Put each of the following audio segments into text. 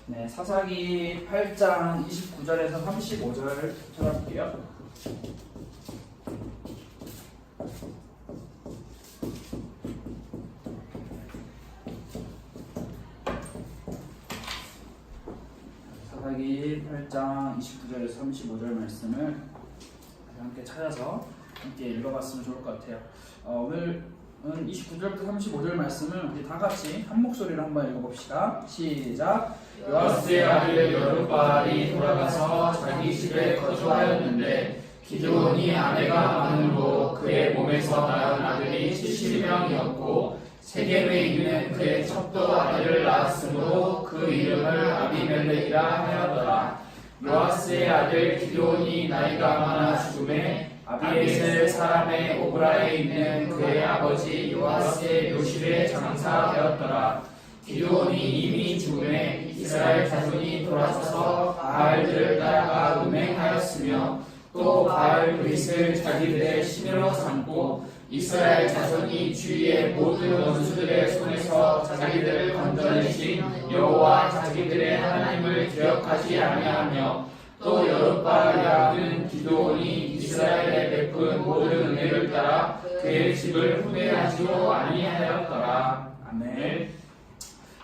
네, 사사기 8장 29절에서 35절 찾아볼게요. 사사기 8장 29절에서 35절 말씀을 함께 찾아서 함께 읽어봤으면 좋을 것 같아요. 오늘은 29절부터 35절 말씀을 우리 다 같이 한 목소리로 한번 읽어봅시다. 시작. 요아스의 아들 여룹바알이 돌아가서 자기 집에 거주하였는데 기드온이 아내가 많음으로 그의 몸에서 낳은 아들이 70명이었고 세겜에 있는 그의 첩도 아들을 낳았으므로 그 이름을 아비멜렉이라 하였더라. 요아스의 아들 기드온이 나이가 많아 죽음에 아비에셀 사람의 오브라에 있는 그의 아버지 요아스의 묘실에 장사되었더라. 기드온이 이미 죽음에 이스라엘 자손이 돌아서서 바알들을 따라가 음행하였으며 또 바알 브릿을 자기들의 신으로 삼고 이스라엘 자손이 주위의 모든 원수들의 손에서 자기들을 건져내신 여호와 자기들의 하나님을 기억하지 아니하며 또 여룹바알이라는 기드온이 이스라엘에 베푼 모든 은혜를 따라 그의 집을 후회하지도 아니하였더라. 아멘.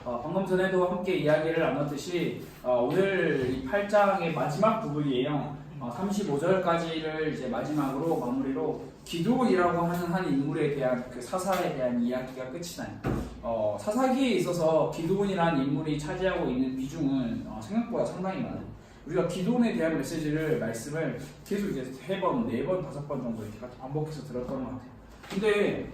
방금 전에도 함께 이야기를 나눴듯이 오늘 이 8장의 마지막 부분이에요. 35절까지를 이제 마지막으로 마무리로 기드온이라고 하는 한 인물에 대한 그 사사에 대한 이야기가 끝이 나요. 사사기에 있어서 기드온이라는 인물이 차지하고 있는 비중은 생각보다 상당히 많아요. 우리가 기드온에 대한 말씀을 계속 이제 3번, 4번, 5번 정도 이렇게 반복해서 들었던 것 같아요. 근데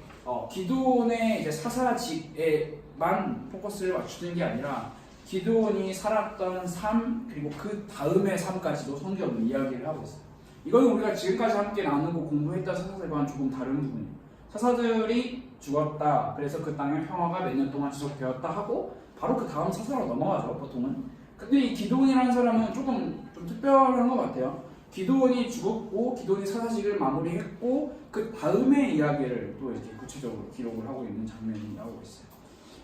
기드온의 이제 사사직에만 포커스를 맞추는 게 아니라 기드온이 살았던 삶 그리고 그 다음의 삶까지도 성경은 이야기를 하고 있어요. 이거는 우리가 지금까지 함께 나누고 공부했던 사사들과는 조금 다른 부분이에요. 사사들이 죽었다. 그래서 그 땅에 평화가 몇 년 동안 지속되었다 하고 바로 그 다음 사사로 넘어가죠, 보통은. 근데 이 기드온이라는 사람은 조금 좀 특별한 것 같아요. 기드온이 죽었고 기드온이 사사직을 마무리했고 그 다음의 이야기를 또 이렇게 구체적으로 기록을 하고 있는 장면이 나오고 있어요.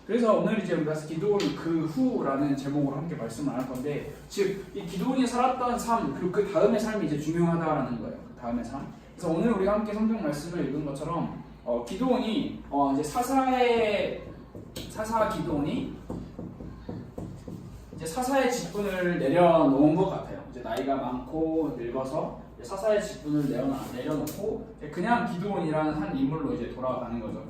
그래서 오늘 이제 우리가 기드온 그 후라는 제목으로 함께 말씀을 나눌 건데, 즉 이 기드온이 살았던 삶 그리고 그 다음의 삶이 이제 중요하다라는 거예요. 그 다음의 삶. 그래서 오늘 우리가 함께 성경 말씀을 읽은 것처럼 기드온이 이제 사사 기드온이 이제 사사의 직분을 내려놓은 것 같아요. 이제 나이가 많고 늙어서 사사의 직분을 내려놓고 그냥 기드온이라는 한 인물로 이제 돌아가는 거죠.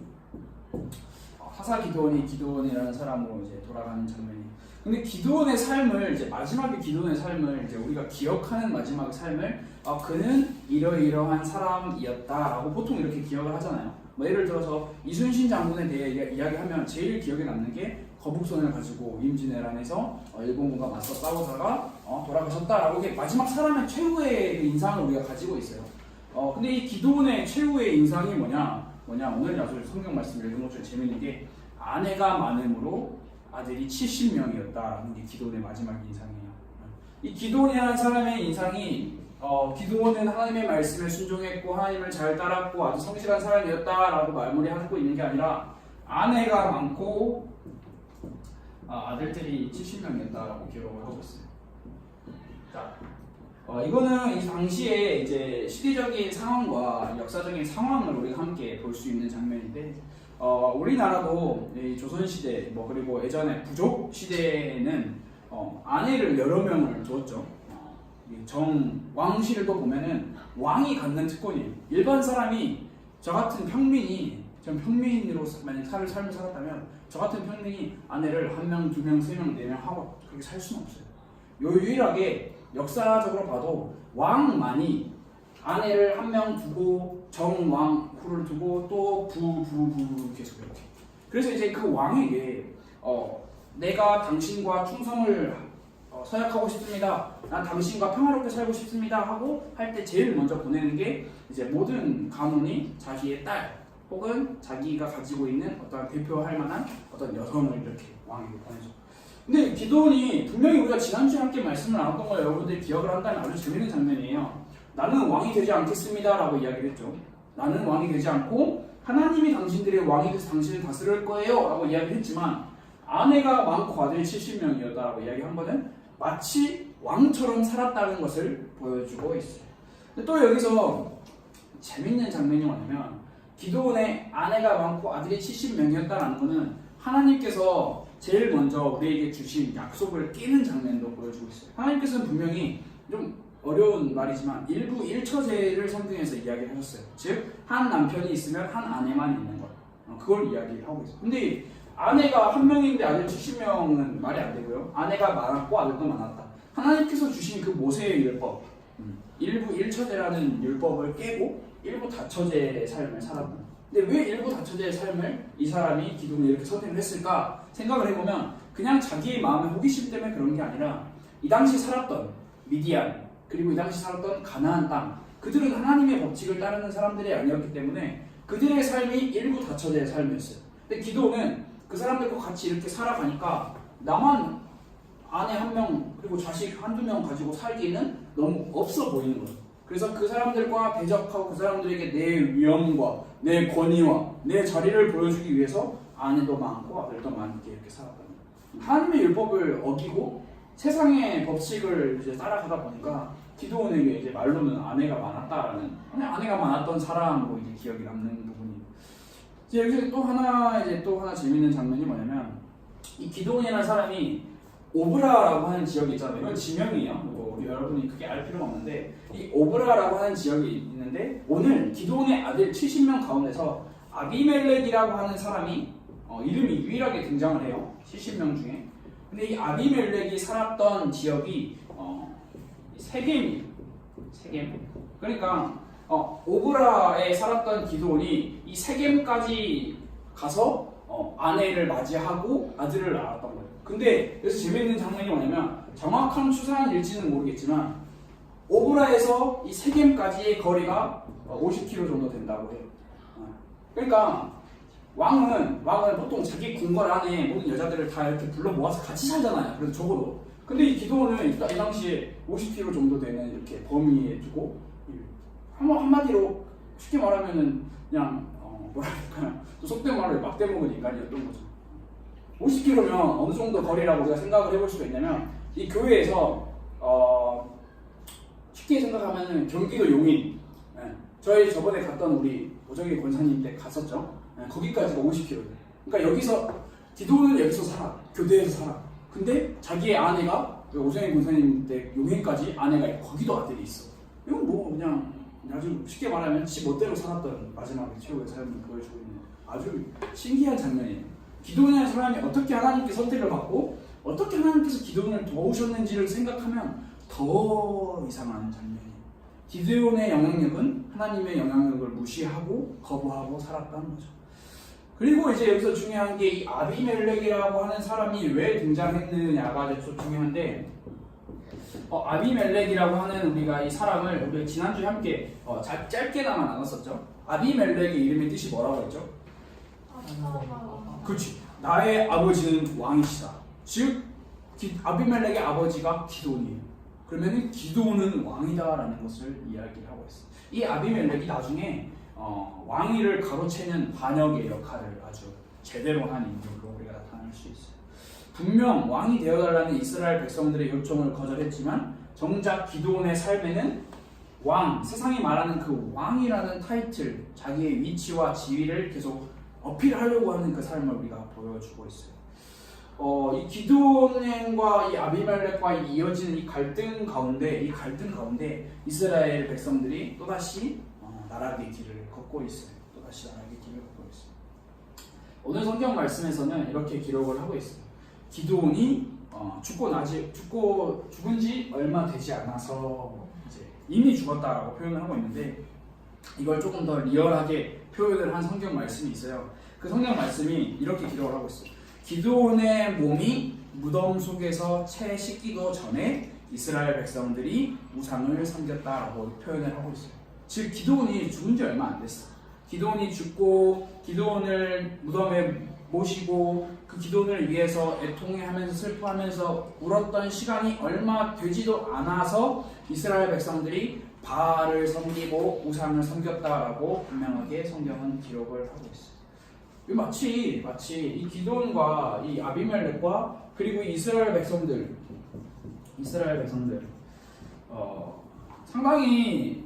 사사 기드온이라는 사람으로 이제 돌아가는 장면이. 근데 기드온의 삶을 이제 마지막에 기드온의 삶을 이제 우리가 기억하는 마지막 삶을 그는 이러이러한 사람이었다라고 보통 이렇게 기억을 하잖아요. 뭐 예를 들어서 이순신 장군에 대해 이야기하면 제일 기억에 남는 게 거북선을 가지고 임진왜란에서 일본군과 맞서 싸우다가 돌아가셨다라고 마지막 사람의 최후의 그 인상을 우리가 가지고 있어요. 근데 이 기드온의 최후의 인상이 뭐냐 오늘 나중에 성경 말씀을 읽은 것 중에 재밌는 게 아내가 많음으로 아들이 70명이었다라는 게 기드온의 마지막 인상이에요. 이 기드온이라는 사람의 인상이 기드온은 하나님의 말씀에 순종했고 하나님을 잘 따랐고 아주 성실한 사람이었다라고 마무리하고 있는 게 아니라 아내가 많고 아들들이 70명이었다라고 기록을 하고 있어요. 자, 이거는 이 당시에 이제 시대적인 상황과 역사적인 상황을 우리가 함께 볼 수 있는 장면인데, 우리나라도 이 조선시대 그리고 예전에 부족 시대에는 아내를 여러 명을 두었죠. 왕실도 보면은 왕이 갖는 특권이에요. 일반 사람이 저 같은 평민이 평민으로 만약 삶을 살았다면 저 같은 평민이 아내를 1명, 2명, 3명, 4명 하고 그렇게 살 수는 없어요. 유일하게 역사적으로 봐도 왕만이 아내를 1명 두고 정왕 후를 두고 또 부 계속 이렇게. 그래서 이제 그 왕에게 내가 당신과 충성을 서약하고 싶습니다. 난 당신과 평화롭게 살고 싶습니다 하고 할 때 제일 먼저 보내는 게 이제 모든 가문이 자기의 딸 혹은 자기가 가지고 있는 어떤 대표할 만한 어떤 여성을 이렇게 왕에게 보내죠. 근데 기드온이 분명히 우리가 지난주에 함께 말씀을 나눴던 걸 여러분들이 기억을 한다면 아주 재밌는 장면이에요. 나는 왕이 되지 않겠습니다 라고 이야기를 했죠. 나는 왕이 되지 않고 하나님이 당신들의 왕이 돼서 당신을 다스릴 거예요 라고 이야기를 했지만 아내가 많고 아들이 70명이었다라고 이야기한 거는 마치 왕처럼 살았다는 것을 보여주고 있어요. 근데 또 여기서 재밌는 장면이 뭐냐면 기드온의 아내가 많고 아들이 70명이었다라는 거는 하나님께서 제일 먼저 우리에게 주신 약속을 깨는 장면도 보여주고 있어요. 하나님께서는 분명히 좀 어려운 말이지만 일부 일처제를 성경에서 이야기를 하셨어요. 즉 한 남편이 있으면 한 아내만 있는 것, 그걸 이야기하고 있어요. 근데 아내가 한 명인데 아들 70명은 말이 안 되고요. 아내가 많았고 아들도 많았다. 하나님께서 주신 그 모세의 율법, 일부 일처제라는 율법을 깨고 일부 다처제의 삶을 살았다. 근데 왜 일부 다처제의 삶을 이 사람이 기도를 이렇게 선택을 했을까 생각을 해보면 그냥 자기의 마음의 호기심 때문에 그런 게 아니라 이 당시 살았던 미디안 그리고 이 당시 살았던 가나안 땅, 그들은 하나님의 법칙을 따르는 사람들이 아니었기 때문에 그들의 삶이 일부 다처제의 삶이었어요. 근데 기도는 그 사람들과 같이 이렇게 살아가니까 나만 아내 한 명 그리고 자식 한두 명 가지고 살기는 너무 없어 보이는 거예요. 그래서 그 사람들과 대적하고 그 사람들에게 내 위엄과 내 권위와 내 자리를 보여주기 위해서 아내도 많고 아들도 많게 이렇게 살았다. 하나님의 율법을 어기고 세상의 법칙을 이제 따라가다 보니까 기드온에게 이제 말로는 아내가 많았다라는, 아내가 많았던 사람으로 이제 기억이 남는 부분이. 이제 여기서 또 하나 재밌는 장면이 뭐냐면 이 기드온이라는 사람이 오브라라고 하는 지역이 있잖아요. 이건 지명이에요. 뭐 여러분이 크게 알 필요가 없는데 이 오브라라고 하는 지역이 있는데 오늘 기드온의 아들 70명 가운데서 아비멜렉이라고 하는 사람이 이름이 유일하게 등장을 해요. 70명 중에. 근데 이 아비멜렉이 살았던 지역이 세겜이에요. 세겜. 그러니까 오브라에 살았던 기드온이 이 세겜까지 가서 아내를 맞이하고 아들을 낳았던 거예요. 근데 여기서 재미있는 장면이 뭐냐면 정확한 추산일지는 모르겠지만 오브라에서 이 세겜까지의 거리가 50km 정도 된다고 해요. 그러니까 왕은 보통 자기 궁궐 안에 모든 여자들을 다 이렇게 불러 모아서 같이 살잖아요. 그래서 적어도. 근데 이 기드온은 이 당시에 50km 정도 되는 이렇게 범위에 두고 한마디로 쉽게 말하면은 그냥 뭐랄까요? 속된 말로 막대 먹은 인간이었던 거죠. 50km면 어느 정도 거리라고 우리가 생각을 해볼 수가 있냐면 이 교회에서 쉽게 생각하면은 경기도 용인, 저희 저번에 갔던 우리 오정희 권사님 때 갔었죠. 거기까지가 50km예요. 그러니까 여기서 기도는 여기서 살아, 교대에서 살아. 근데 자기의 아내가 오정희 권사님 때 용인까지 아내가 있고 거기도 아들이 있어. 이건 뭐 그냥 아주 쉽게 말하면 지 멋대로 살았던 마지막에 최후의 삶을 보여주고 있는 아주 신기한 장면이에요. 기도원이라는 사람이 어떻게 하나님께 선택을 받고 어떻게 하나님께서 기도원을 도우셨는지를 생각하면 더 이상한 장면이에요. 기드온의 영향력은 하나님의 영향력을 무시하고 거부하고 살았다는 거죠. 그리고 이제 여기서 중요한 게 이 아비멜렉이라고 하는 사람이 왜 등장했느냐가 좀 중요한데 아비멜렉이라고 하는 우리가 이 사람을 우리가 지난주에 함께 짧게나마 나눴었죠. 아비멜렉의 이름의 뜻이 뭐라고 했죠? 그렇지. 나의 아버지는 왕이시다. 즉 아비멜렉의 아버지가 기드온이에요. 그러면은 기드온은 왕이다라는 것을 이야기하고 있어요. 이 아비멜렉이 나중에 왕위를 가로채는 반역의 역할을 아주 제대로 한 인물로 우리가 나타날 수 있어요. 분명 왕이 되어달라는 이스라엘 백성들의 요청을 거절했지만 정작 기드온의 삶에는 세상이 말하는 그 왕이라는 타이틀, 자기의 위치와 지위를 계속 어필하려고 하는 그 삶을 우리가 보여주고 있어요. 이 기드온과 이 아비멜렉과 이어지는 이 갈등 가운데 이스라엘 백성들이 또다시 나락의 길을 걷고 있어요. 오늘 성경 말씀에서는 이렇게 기록을 하고 있어요. 기드온이 죽은 지 얼마 되지 않아서 이제 이미 죽었다라고 표현을 하고 있는데 이걸 조금 더 리얼하게 표현을 한 성경 말씀이 있어요. 그 성경 말씀이 이렇게 기록을 하고 있어요. 기드온의 몸이 무덤 속에서 채 씻기도 전에 이스라엘 백성들이 우상을 섬겼다라고 표현을 하고 있어요. 즉 기드온이 죽은 지 얼마 안 됐어. 기드온이 죽고 기드온을 무덤에 모시고 그 기드온을 위해서 애통해하면서 슬퍼하면서 울었던 시간이 얼마 되지도 않아서 이스라엘 백성들이 바알을 섬기고 우상을 섬겼다라고 분명하게 성경은 기록을 하고 있어요. 마치 이 기드온과 이 아비멜렉과 그리고 이 이스라엘 백성들 상당히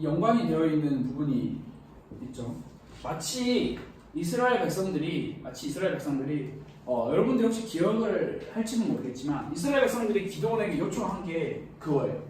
연관이 되어 있는 부분이 있죠. 마치 이스라엘 백성들이 여러분들이 혹시 기억을 할지는 모르겠지만 이스라엘 백성들이 기드온에게 요청한 게 그거예요.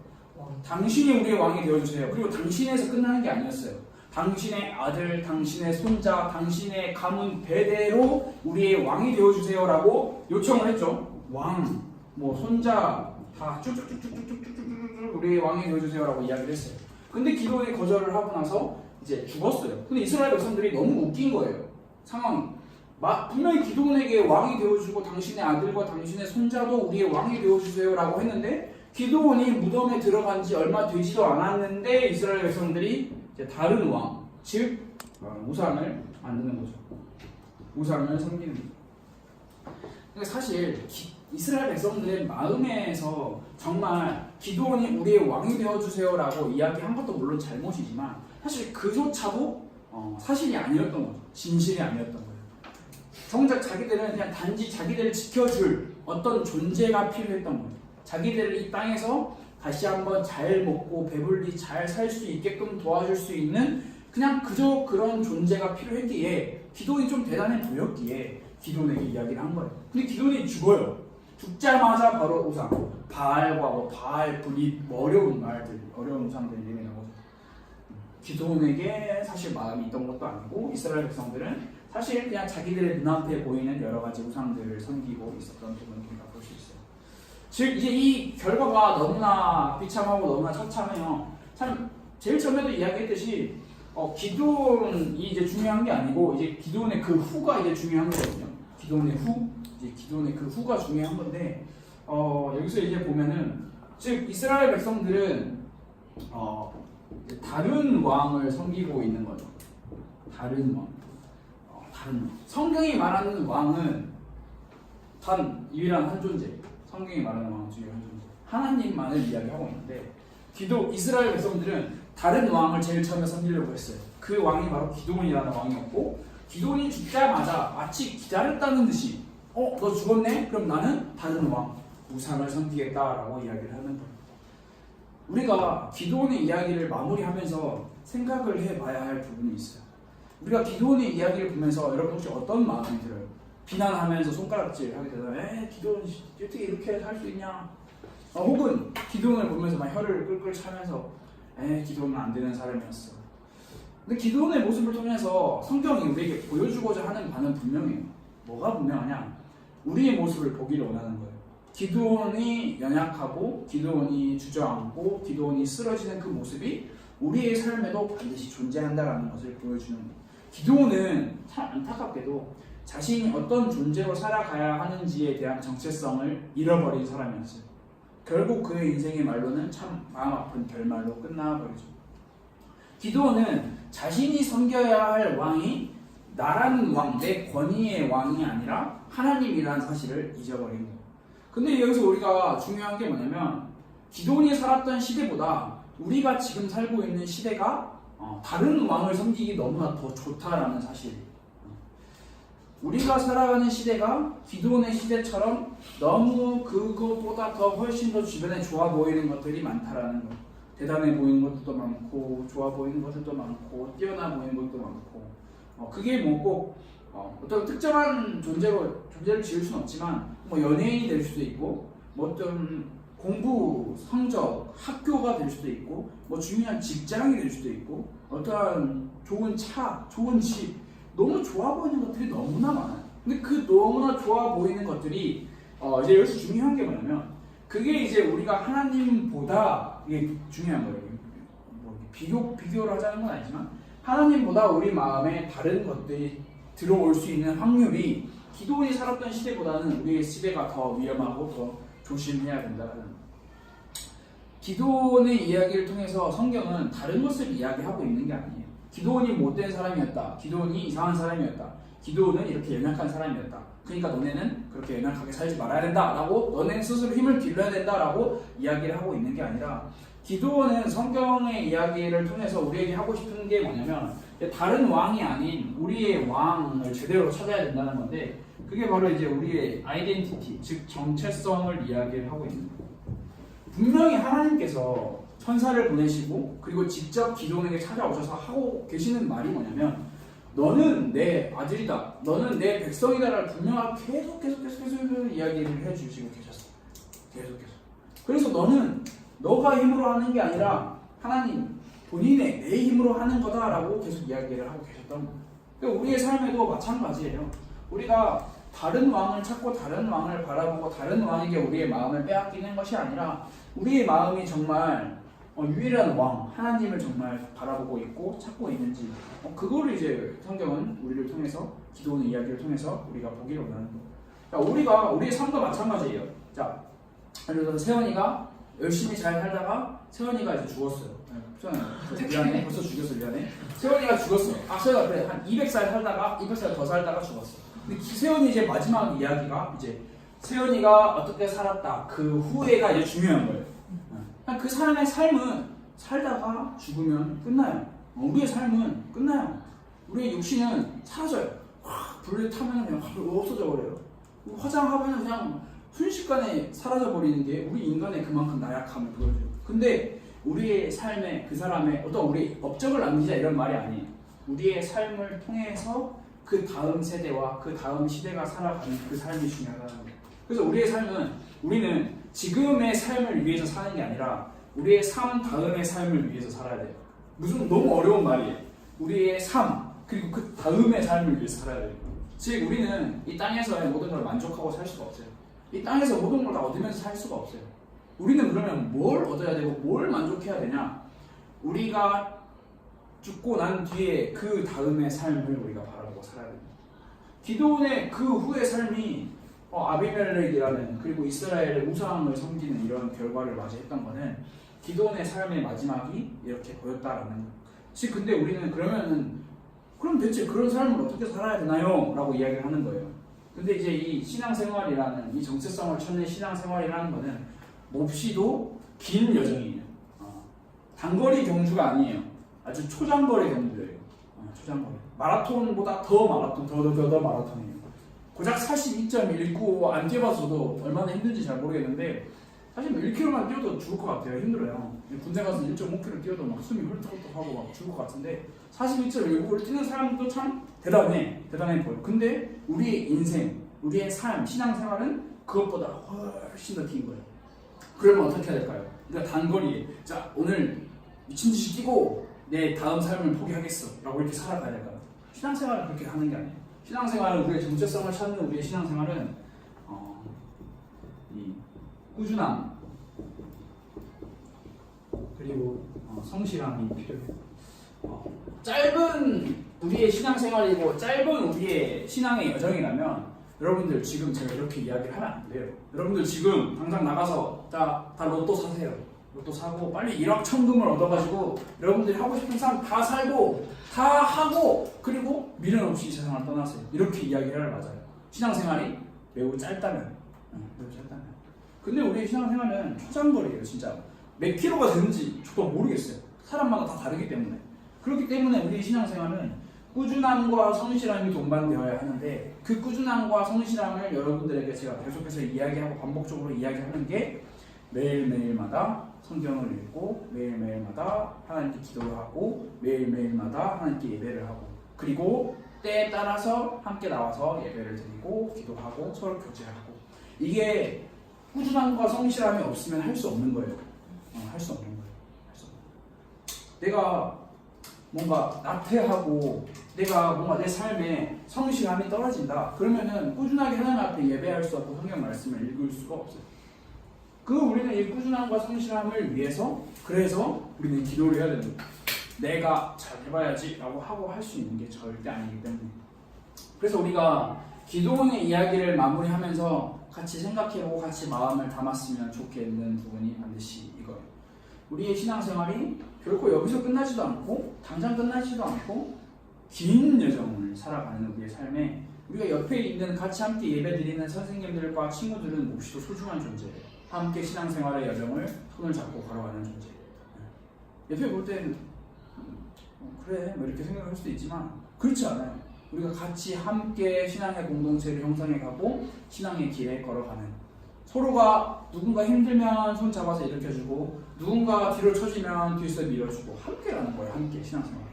당신이 우리의 왕이 되어주세요. 그리고 당신에서 끝나는 게 아니었어요. 당신의 아들, 당신의 손자, 당신의 가문 대대로 우리의 왕이 되어주세요라고 요청을 했죠. 왕, 손자 다 쭉쭉쭉쭉쭉쭉쭉 우리의 왕이 되어주세요라고 이야기를 했어요. 근데 기드온이 거절을 하고 나서 이제 죽었어요. 근데 이스라엘 백성들이 너무 웃긴 거예요. 상황이. 분명히 기드온에게 왕이 되어주고 당신의 아들과 당신의 손자도 우리의 왕이 되어주세요라고 했는데 기드온이 무덤에 들어간 지 얼마 되지도 않았는데 이스라엘 백성들이 이제 다른 왕, 즉 우상을 만드는 거죠. 우상을 섬기는 거죠. 그러니까 사실 이스라엘 백성들의 마음에서 정말 기드온이 우리의 왕이 되어주세요라고 이야기한 것도 물론 잘못이지만 사실 그조차도 사실이 아니었던 거죠. 진실이 아니었던 거예요. 정작 자기들은 그냥 단지 자기들을 지켜줄 어떤 존재가 필요했던 거예요. 자기들을 이 땅에서 다시 한번 잘 먹고 배불리 잘 살 수 있게끔 도와줄 수 있는 그냥 그저 그런 존재가 필요했기에 기드온이 좀 대단해 보였기에 기드온에게 이야기를 한 거예요. 근데 기드온이 죽어요. 죽자마자 바로 우상, 바알과 바알 분이 어려운 말들, 어려운 우상들이 나오죠. 기드온에게 사실 마음이 있던 것도 아니고 이스라엘 백성들은 사실 그냥 자기들의 눈앞에 보이는 여러 가지 우상들을 섬기고 있었던 부분을 우리가 볼 수 있어요. 즉 이제 이 결과가 너무나 비참하고 너무나 처참해요. 참 제일 처음에도 이야기했듯이 기드온이 이제 중요한 게 아니고 이제 기드온의 그 후가 이제 중요한 거거든요. 기드온의 그 후가 중요한 건데 여기서 이제 보면은 즉 이스라엘 백성들은 다른 왕을 섬기고 있는 거죠. 다른 왕. 성경이 말하는 왕은 단 유일한 한 존재. 성경이 말하는 왕은 유일한 존재. 하나님만을 이야기하고 있는데 이스라엘 백성들은 다른 왕을 제일 처음에 섬기려고 했어요. 그 왕이 바로 기드온이라는 왕이었고 기드온이 죽자마자 마치 기다렸다는 듯이 너 죽었네? 그럼 나는 다른 왕 우상을 섬기겠다라고 이야기를 하는 거예요. 우리가 기드온의 이야기를 마무리하면서 생각을 해봐야 할 부분이 있어요. 우리가 기드온의 이야기를 보면서 여러분 혹시 어떤 마음이 들어요? 비난하면서 손가락질 하게 되잖아요. 기드온 어떻게 이렇게 살 수 있냐? 혹은 기드온을 보면서 막 혀를 끌끌 차면서 기드온은 안 되는 사람이었어. 근데 기드온의 모습을 통해서 성경이 우리에게 보여주고자 하는 바는 분명해요. 뭐가 분명하냐? 우리의 모습을 보기를 원하는 거예요. 기드온이 연약하고 기드온이 주저앉고 기드온이 쓰러지는 그 모습이 우리의 삶에도 반드시 존재한다는 것을 보여주는 거예요. 기드온은 참 안타깝게도 자신이 어떤 존재로 살아가야 하는지에 대한 정체성을 잃어버린 사람이었어요. 결국 그의 인생의 말로는 참 마음 아픈 결말로 끝나버리죠. 기드온은 자신이 섬겨야 할 왕이 나라는 왕, 내 권위의 왕이 아니라 하나님이라는 사실을 잊어버린 거예요. 근데 여기서 우리가 중요한 게 뭐냐면 기드온이 살았던 시대보다 우리가 지금 살고 있는 시대가 다른 왕을 섬기기 너무나 더 좋다라는 사실. 우리가 살아가는 시대가 기드온의 시대처럼 너무 그것보다 더 훨씬 더 주변에 좋아 보이는 것들이 많다라는 거. 대단해 보이는 것들도 많고 좋아 보이는 것들도 많고 뛰어나 보이는 것도 많고 그게 뭐 꼭 어떤 특정한 존재를 지을 수는 없지만 뭐 연예인이 될 수도 있고 뭐 어떤 공부, 성적, 학교가 될 수도 있고 뭐 중요한 직장이 될 수도 있고 어떠한 좋은 차, 좋은 집 너무 좋아 보이는 것들이 너무나 많아요. 근데 그 너무나 좋아 보이는 것들이 이제 여기서 중요한 게 뭐냐면 그게 이제 우리가 하나님보다 이게 중요한 거예요. 뭐 비교를 하자는 건 아니지만 하나님보다 우리 마음에 다른 것들이 들어올 수 있는 확률이 기드온이 살았던 시대보다는 우리의 시대가 더 위험하고 더 조심해야 된다는. 기드온의 이야기를 통해서 성경은 다른 것을 이야기하고 있는 게 아니에요. 기드온이 못된 사람이었다. 기드온이 이상한 사람이었다. 기드온은 이렇게 연약한 사람이었다. 그러니까 너네는 그렇게 연약하게 살지 말아야 된다라고 너네 스스로 힘을 길러야 된다라고 이야기를 하고 있는 게 아니라 기도는 성경의 이야기를 통해서 우리에게 하고 싶은 게 뭐냐면 다른 왕이 아닌 우리의 왕을 제대로 찾아야 된다는 건데 그게 바로 이제 우리의 아이덴티티, 즉 정체성을 이야기를 하고 있는 거예요. 분명히 하나님께서 천사를 보내시고 그리고 직접 기도원에게 찾아오셔서 하고 계시는 말이 뭐냐면 너는 내 아들이다, 너는 내 백성이다를 분명하게 계속 이야기를 해주시고 계셨어요. 계속해서. 그래서 너는 너가 힘으로 하는 게 아니라 하나님 본인의 내 힘으로 하는 거다라고 계속 이야기를 하고 계셨던 거예요. 그러니까 우리의 삶에도 마찬가지예요. 우리가 다른 왕을 찾고 다른 왕을 바라보고 다른 왕에게 우리의 마음을 빼앗기는 것이 아니라 우리의 마음이 정말 유일한 왕 하나님을 정말 바라보고 있고 찾고 있는지 그거를 이제 성경은 우리를 통해서 기도하는 이야기를 통해서 우리가 보기를 원하는 거예요. 그러니까 우리의 삶도 마찬가지예요. 자, 예를 들어서 세원이가 열심히 잘 살다가 세원이가 이제 죽었어요. 미안해. 벌써 죽였어. 미안해. 세원이가 죽었어. 세원이가 그래 한 200살 살다가 200살 더 살다가 죽었어. 근데 세원이 이제 마지막 이야기가 이제 세원이가 어떻게 살았다. 그 후회가 이제 중요한 거예요. 그 사람의 삶은 살다가 죽으면 끝나요. 우리의 삶은 끝나요. 우리의 육신은 사라져요. 불을 타면 그냥 없어져 버려요. 화장하면 그냥 순식간에 사라져 버리는 게 우리 인간의 그만큼 나약함을 보여줘요. 근데 우리의 삶에 그 사람의 어떤 우리 업적을 남기자 이런 말이 아니에요. 우리의 삶을 통해서 그 다음 세대와 그 다음 시대가 살아가는 그 삶이 중요하다는 거예요. 그래서 우리의 삶은 우리는 지금의 삶을 위해서 사는 게 아니라 우리의 삶 다음의 삶을 위해서 살아야 돼요. 무슨 너무 어려운 말이에요. 우리의 삶 그리고 그 다음의 삶을 위해서 살아야 돼요. 즉 우리는 이 땅에서의 모든 걸 만족하고 살 수가 없어요. 이 땅에서 모든 걸 다 얻으면서 살 수가 없어요. 우리는 그러면 뭘 얻어야 되고 뭘 만족해야 되냐? 우리가 죽고 난 뒤에 그 다음의 삶을 우리가 바라보고 살아야 됩니다. 기도원의 그 후의 삶이 아비멜렉이라는 그리고 이스라엘의 우상을 섬기는 이런 결과를 맞이했던 거는 기도원의 삶의 마지막이 이렇게 보였다라는 거예요. 즉 근데 우리는 그럼 대체 그런 삶을 어떻게 살아야 되나요? 라고 이야기를 하는 거예요. 근데 이제 이 신앙생활이라는 이 정체성을 찾는 신앙생활이라는 거는 몹시도 긴 여정이에요. 단거리 경주가 아니에요. 아주 초장거리 경주예요. 초장거리. 마라톤보다 더 마라톤이에요. 고작 42.19 안 뛰어봐서도 얼마나 힘든지 잘 모르겠는데 사실 1km만 뛰어도 죽을 것 같아요. 힘들어요. 군대 가서 1.5km 뛰어도 막 숨이 헐떡헐떡하고 막 죽을 것 같은데 42.19를 뛰는 사람도 참 대단해 보여. 근데 우리의 인생, 우리의 삶, 신앙생활은 그것보다 훨씬 더 긴 거예요. 그러면 어떻게 해야 될까요? 그러니까 단거리에 자 오늘 미친듯이 뛰고 내 다음 삶을 포기하겠어 라고 이렇게 살아가야 될까요? 신앙생활은 그렇게 하는 게 아니에요. 신앙생활은 우리의 정체성을 찾는 우리의 신앙생활은 이 꾸준함 그리고 성실함이 필요해요. 짧은 우리의 신앙생활이고 짧은 우리의 신앙의 여정이라면 여러분들 지금 제가 이렇게 이야기를 하면 안 돼요. 여러분들 지금 당장 나가서 다 로또 사세요. 로또 사고 빨리 1억 천금을 얻어가지고 여러분들이 하고 싶은 삶 다 살고 다 하고 그리고 미련 없이 이 세상을 떠나세요. 이렇게 이야기를 맞아요. 신앙생활이 매우 짧다면 근데 우리의 신앙생활은 초장거리예요. 진짜 몇 킬로가 되는지 저도 모르겠어요. 사람마다 다 다르기 때문에 그렇기 때문에 우리의 신앙생활은 꾸준함과 성실함이 동반되어야 하는데 그 꾸준함과 성실함을 여러분들에게 제가 계속해서 이야기하고 반복적으로 이야기하는 게 매일매일마다 성경을 읽고 매일매일마다 하나님께 기도를 하고 매일매일마다 하나님께 예배를 하고 그리고 때에 따라서 함께 나와서 예배를 드리고 기도하고 서로 교제하고 이게 꾸준함과 성실함이 없으면 할 수 없는 거예요. 할 수 없는 거예요. 내가 뭔가 나태하고 내가 뭔가 내 삶에 성실함이 떨어진다. 그러면은 꾸준하게 하나님 앞에 예배할 수 없고 성경 말씀을 읽을 수가 없어요. 우리는 이 꾸준함과 성실함을 위해서 그래서 우리는 기도를 해야 됩니다. 내가 잘 해봐야지 라고 하고 할 수 있는 게 절대 아니기 때문에 그래서 우리가 기도원의 이야기를 마무리하면서 같이 생각해보고 같이 마음을 담았으면 좋겠는 부분이 반드시 이거예요. 우리의 신앙생활이 결코 여기서 끝나지도 않고 당장 끝나지도 않고 긴 여정을 살아가는 우리의 삶에 우리가 옆에 있는 같이 함께 예배드리는 선생님들과 친구들은 몹시도 소중한 존재예요. 함께 신앙생활의 여정을 손을 잡고 걸어가는 존재예요. 옆에 볼 때는 그래 뭐 이렇게 생각할 수도 있지만 그렇지 않아요. 우리가 같이 함께 신앙의 공동체를 형성해 가고 신앙의 길에 걸어가는, 서로가 누군가 힘들면 손 잡아서 일으켜주고 누군가 뒤로 처지면 뒤에서 밀어주고 함께 가는 거예요. 함께 신앙생활.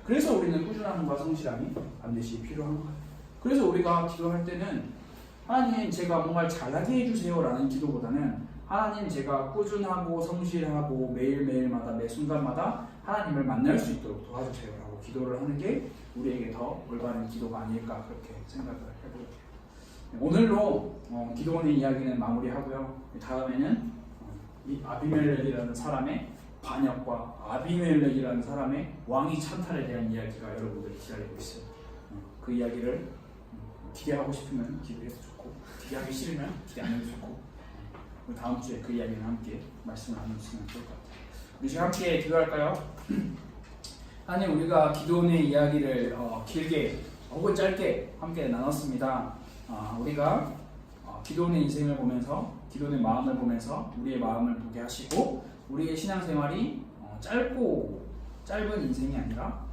그래서 우리는 꾸준함과 성실함이 반드시 필요한 거예요. 그래서 우리가 기도할 때는 하나님 제가 뭔가를 잘하게 해주세요 라는 기도보다는 하나님 제가 꾸준하고 성실하고 매일매일마다 매 순간마다 하나님을 만날 수 있도록 도와주세요 라고 기도를 하는 게 우리에게 더 올바른 기도가 아닐까 그렇게 생각을 해볼게요. 오늘로 기도원의 이야기는 마무리하고요. 다음에는 이 아비멜렉이라는 사람의 반역과 아비멜렉이라는 사람의 왕위 찬탈에 대한 이야기가 여러분들을 기다리고 있어요. 그 이야기를 기대하고 싶으면 기대해도 좋고 기대하기 싫으면 기대 안 해도 좋고 다음 주에 그 이야기는 함께 말씀을 나누시면 좋을 것 같아요. 우리 지금 함께 기도할까요? 하나님, 우리가 기도원의 이야기를 길게 혹은 짧게 함께 나눴습니다. 우리가 기도원의 인생을 보면서 기도원의 마음을 보면서 우리의 마음을 보게 하시고 우리의 신앙생활이 짧은 인생이 아니라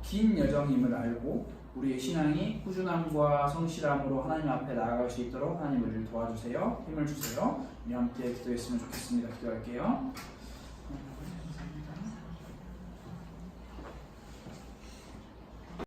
긴 여정임을 알고 우리의 신앙이 꾸준함과 성실함으로 하나님 앞에 나아갈 수 있도록 하나님 우리를 도와주세요. 힘을 주세요. 우리 함께 기도했으면 좋겠습니다. 기도할게요.